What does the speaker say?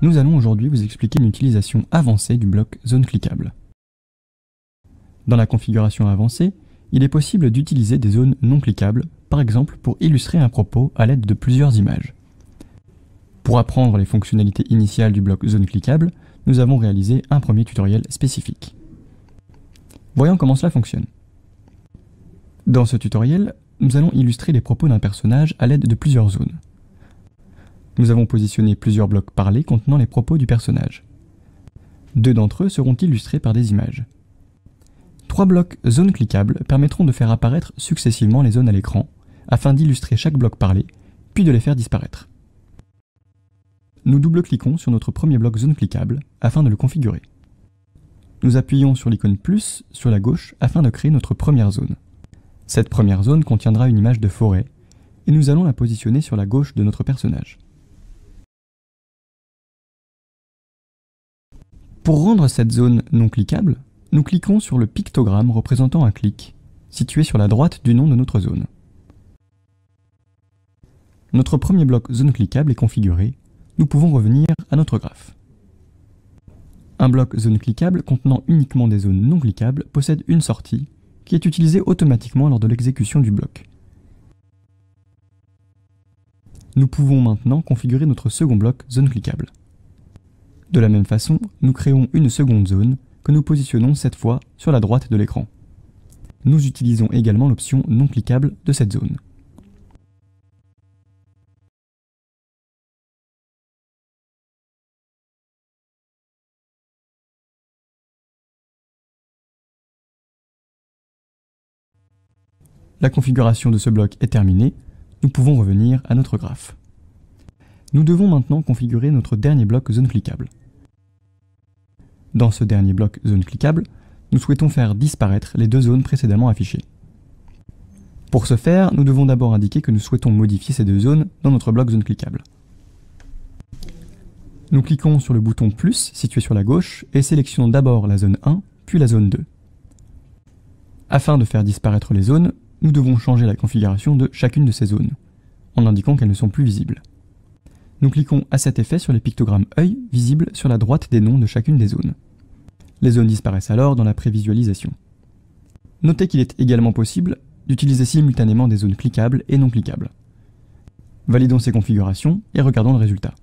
Nous allons aujourd'hui vous expliquer une utilisation avancée du bloc zone cliquable. Dans la configuration avancée, il est possible d'utiliser des zones non cliquables, par exemple pour illustrer un propos à l'aide de plusieurs images. Pour apprendre les fonctionnalités initiales du bloc zone cliquable, nous avons réalisé un premier tutoriel spécifique. Voyons comment cela fonctionne. Dans ce tutoriel, nous allons illustrer les propos d'un personnage à l'aide de plusieurs zones. Nous avons positionné plusieurs blocs parlés contenant les propos du personnage. 2 d'entre eux seront illustrés par des images. 3 blocs zones cliquables permettront de faire apparaître successivement les zones à l'écran, afin d'illustrer chaque bloc parlé, puis de les faire disparaître. Nous double-cliquons sur notre premier bloc zone cliquable, afin de le configurer. Nous appuyons sur l'icône plus sur la gauche afin de créer notre première zone. Cette première zone contiendra une image de forêt, et nous allons la positionner sur la gauche de notre personnage. Pour rendre cette zone non cliquable, nous cliquons sur le pictogramme représentant un clic, situé sur la droite du nom de notre zone. Notre premier bloc zone cliquable est configuré, nous pouvons revenir à notre graphe. Un bloc zone cliquable contenant uniquement des zones non cliquables possède une sortie, qui est utilisée automatiquement lors de l'exécution du bloc. Nous pouvons maintenant configurer notre second bloc zone cliquable. De la même façon, nous créons une seconde zone que nous positionnons cette fois sur la droite de l'écran. Nous utilisons également l'option non cliquable de cette zone. La configuration de ce bloc est terminée, nous pouvons revenir à notre graphe. Nous devons maintenant configurer notre dernier bloc zone cliquable. Dans ce dernier bloc zone cliquable, nous souhaitons faire disparaître les 2 zones précédemment affichées. Pour ce faire, nous devons d'abord indiquer que nous souhaitons modifier ces 2 zones dans notre bloc zone cliquable. Nous cliquons sur le bouton plus situé sur la gauche et sélectionnons d'abord la zone 1, puis la zone 2. Afin de faire disparaître les zones, nous devons changer la configuration de chacune de ces zones, en indiquant qu'elles ne sont plus visibles. Nous cliquons à cet effet sur les pictogrammes œil visibles sur la droite des noms de chacune des zones. Les zones disparaissent alors dans la prévisualisation. Notez qu'il est également possible d'utiliser simultanément des zones cliquables et non cliquables. Validons ces configurations et regardons le résultat.